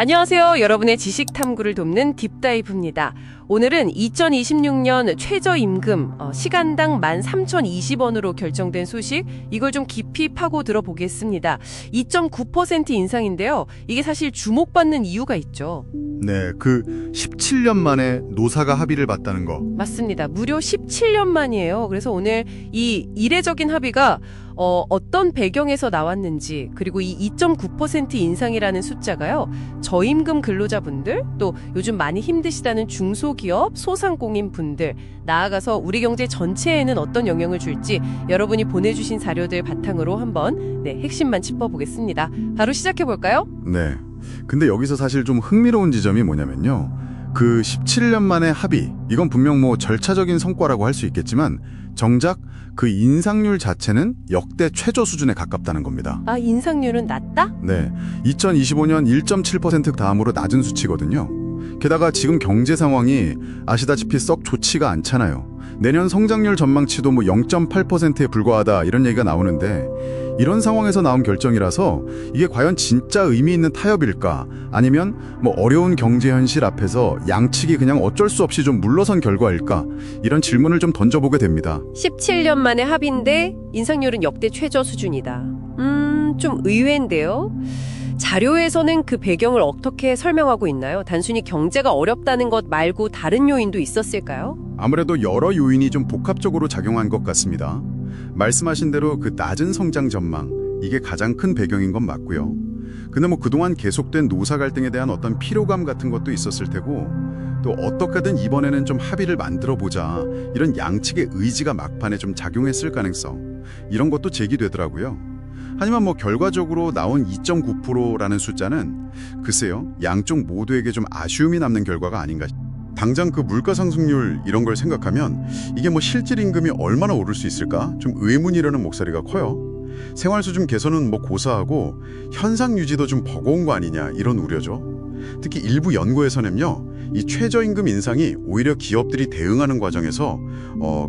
안녕하세요. 여러분의 지식 탐구를 돕는 딥다이브입니다. 오늘은 2026년 최저임금 시간당 13,020원으로 결정된 소식, 이걸 좀 깊이 파고 들어보겠습니다. 2.9% 인상인데요. 이게 사실 주목받는 이유가 있죠. 네, 그 17년 만에 노사가 합의를 봤다는 거. 맞습니다. 무려 17년 만이에요. 그래서 오늘 이 이례적인 합의가 어떤 배경에서 나왔는지, 그리고 이 2.9% 인상이라는 숫자가요, 저임금 근로자분들, 또 요즘 많이 힘드시다는 중소기업, 소상공인 분들, 나아가서 우리 경제 전체에는 어떤 영향을 줄지 여러분이 보내주신 자료들 바탕으로 한번 핵심만 짚어보겠습니다. 바로 시작해볼까요? 네. 근데 여기서 사실 좀 흥미로운 지점이 뭐냐면요. 그 17년 만의 합의, 이건 분명 뭐 절차적인 성과라고 할 수 있겠지만 정작 그 인상률 자체는 역대 최저 수준에 가깝다는 겁니다. 아, 인상률은 낮다? 네. 2025년 1.7% 다음으로 낮은 수치거든요. 게다가 지금 경제 상황이 아시다시피 썩 좋지가 않잖아요. 내년 성장률 전망치도 뭐 0.8%에 불과하다 이런 얘기가 나오는데, 이런 상황에서 나온 결정이라서 이게 과연 진짜 의미 있는 타협일까? 아니면 뭐 어려운 경제 현실 앞에서 양측이 그냥 어쩔 수 없이 좀 물러선 결과일까? 이런 질문을 좀 던져보게 됩니다. 17년 만에 합의인데 인상률은 역대 최저 수준이다. 좀 의외인데요. 자료에서는 그 배경을 어떻게 설명하고 있나요? 단순히 경제가 어렵다는 것 말고 다른 요인도 있었을까요? 아무래도 여러 요인이 좀 복합적으로 작용한 것 같습니다. 말씀하신 대로 그 낮은 성장 전망, 이게 가장 큰 배경인 건 맞고요. 근데 뭐 그동안 계속된 노사 갈등에 대한 어떤 피로감 같은 것도 있었을 테고, 또 어떻게든 이번에는 좀 합의를 만들어보자, 이런 양측의 의지가 막판에 좀 작용했을 가능성, 이런 것도 제기되더라고요. 하지만 뭐 결과적으로 나온 2.9%라는 숫자는 글쎄요, 양쪽 모두에게 좀 아쉬움이 남는 결과가 아닌가. 당장 그 물가 상승률 이런 걸 생각하면 이게 뭐 실질 임금이 얼마나 오를 수 있을까? 좀 의문이라는 목소리가 커요. 생활 수준 개선은 뭐 고사하고 현상 유지도 좀 버거운 거 아니냐, 이런 우려죠. 특히 일부 연구에서는요, 이 최저임금 인상이 오히려 기업들이 대응하는 과정에서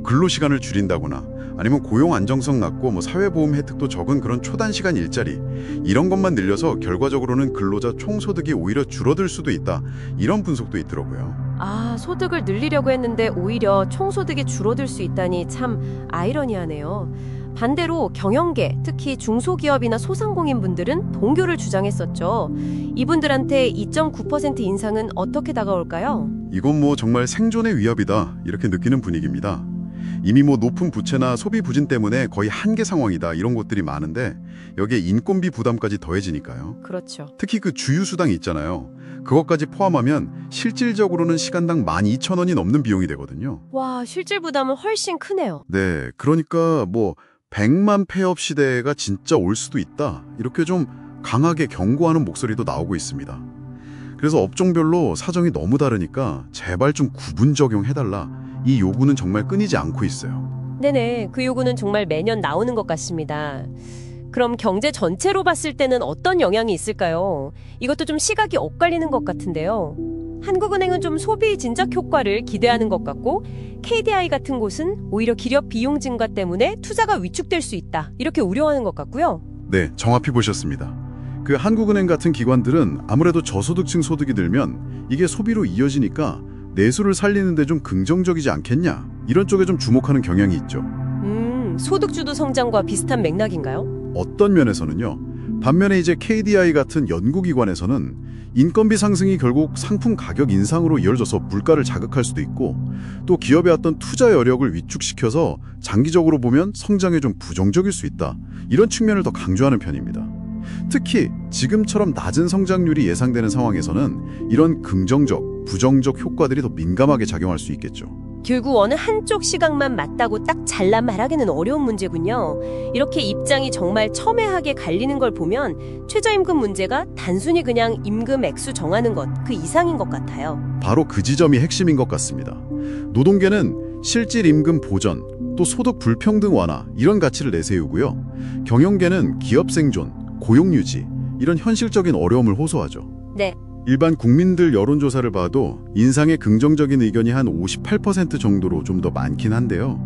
근로시간을 줄인다거나 아니면 고용 안정성 낮고 뭐 사회보험 혜택도 적은 그런 초단시간 일자리, 이런 것만 늘려서 결과적으로는 근로자 총소득이 오히려 줄어들 수도 있다, 이런 분석도 있더라고요. 아, 소득을 늘리려고 했는데 오히려 총소득이 줄어들 수 있다니 참 아이러니하네요. 반대로 경영계, 특히 중소기업이나 소상공인 분들은 동교를 주장했었죠. 이분들한테 2.9% 인상은 어떻게 다가올까요? 이건 뭐 정말 생존의 위협이다, 이렇게 느끼는 분위기입니다. 이미 뭐 높은 부채나 소비 부진 때문에 거의 한계 상황이다, 이런 곳들이 많은데 여기에 인건비 부담까지 더해지니까요. 그렇죠. 특히 그 주유수당이 있잖아요. 그것까지 포함하면 실질적으로는 시간당 12,000원이 넘는 비용이 되거든요. 와, 실질 부담은 훨씬 크네요. 네, 그러니까 뭐 100만 폐업 시대가 진짜 올 수도 있다, 이렇게 좀 강하게 경고하는 목소리도 나오고 있습니다. 그래서 업종별로 사정이 너무 다르니까 제발 좀 구분 적용해달라, 이 요구는 정말 끊이지 않고 있어요. 네네, 그 요구는 정말 매년 나오는 것 같습니다. 그럼 경제 전체로 봤을 때는 어떤 영향이 있을까요? 이것도 좀 시각이 엇갈리는 것 같은데요. 한국은행은 좀 소비 진작 효과를 기대하는 것 같고, KDI 같은 곳은 오히려 기업 비용 증가 때문에 투자가 위축될 수 있다, 이렇게 우려하는 것 같고요. 네, 정확히 보셨습니다. 그 한국은행 같은 기관들은 아무래도 저소득층 소득이 늘면 이게 소비로 이어지니까 내수를 살리는 데 좀 긍정적이지 않겠냐, 이런 쪽에 좀 주목하는 경향이 있죠. 소득주도 성장과 비슷한 맥락인가요? 어떤 면에서는요. 반면에 이제 KDI 같은 연구기관에서는 인건비 상승이 결국 상품 가격 인상으로 이어져서 물가를 자극할 수도 있고, 또 기업의 어떤 투자 여력을 위축시켜서 장기적으로 보면 성장에 좀 부정적일 수 있다, 이런 측면을 더 강조하는 편입니다. 특히 지금처럼 낮은 성장률이 예상되는 상황에서는 이런 긍정적, 부정적 효과들이 더 민감하게 작용할 수 있겠죠. 결국 어느 한쪽 시각만 맞다고 딱 잘라 말하기는 어려운 문제군요. 이렇게 입장이 정말 첨예하게 갈리는 걸 보면 최저임금 문제가 단순히 그냥 임금 액수 정하는 것 그 이상인 것 같아요. 바로 그 지점이 핵심인 것 같습니다. 노동계는 실질 임금 보전, 또 소득 불평등 완화, 이런 가치를 내세우고요. 경영계는 기업 생존, 고용 유지, 이런 현실적인 어려움을 호소하죠. 네. 일반 국민들 여론조사를 봐도 인상에 긍정적인 의견이 한 58% 정도로 좀 더 많긴 한데요.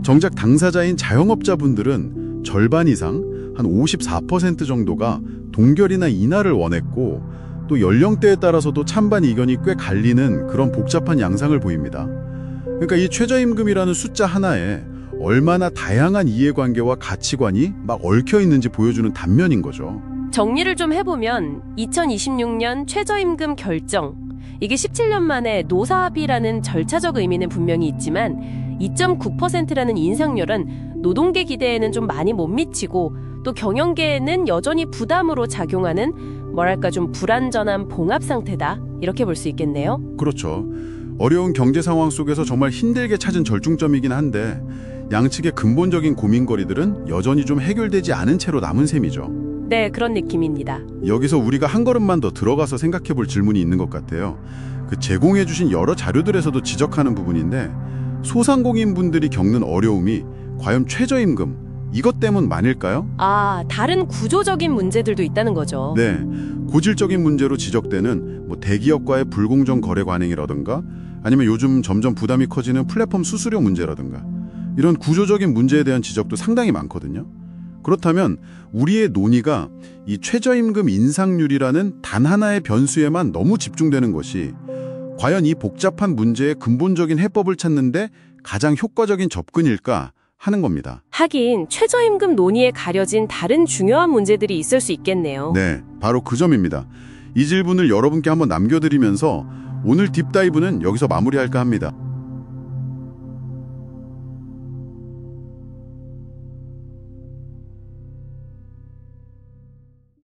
정작 당사자인 자영업자분들은 절반 이상, 한 54% 정도가 동결이나 인하를 원했고, 또 연령대에 따라서도 찬반 이견이 꽤 갈리는 그런 복잡한 양상을 보입니다. 그러니까 이 최저임금이라는 숫자 하나에 얼마나 다양한 이해관계와 가치관이 막 얽혀 있는지 보여주는 단면인 거죠. 정리를 좀 해보면 2026년 최저임금 결정, 이게 17년 만에 노사합의라는 절차적 의미는 분명히 있지만 2.9%라는 인상률은 노동계 기대에는 좀 많이 못 미치고 또 경영계에는 여전히 부담으로 작용하는 뭐랄까 좀 불완전한 봉합 상태다, 이렇게 볼 수 있겠네요. 그렇죠. 어려운 경제 상황 속에서 정말 힘들게 찾은 절충점이긴 한데 양측의 근본적인 고민거리들은 여전히 좀 해결되지 않은 채로 남은 셈이죠. 네, 그런 느낌입니다. 여기서 우리가 한 걸음만 더 들어가서 생각해 볼 질문이 있는 것 같아요. 그 제공해 주신 여러 자료들에서도 지적하는 부분인데 소상공인분들이 겪는 어려움이 과연 최저임금 이것 때문만일까요? 다른 구조적인 문제들도 있다는 거죠. 네, 고질적인 문제로 지적되는 대기업과의 불공정 거래 관행이라든가 아니면 요즘 점점 부담이 커지는 플랫폼 수수료 문제라든가 이런 구조적인 문제에 대한 지적도 상당히 많거든요. 그렇다면 우리의 논의가 이 최저임금 인상률이라는 단 하나의 변수에만 너무 집중되는 것이 과연 이 복잡한 문제의 근본적인 해법을 찾는데 가장 효과적인 접근일까 하는 겁니다. 하긴 최저임금 논의에 가려진 다른 중요한 문제들이 있을 수 있겠네요. 네, 바로 그 점입니다. 이 질문을 여러분께 한번 남겨드리면서 오늘 딥다이브는 여기서 마무리할까 합니다.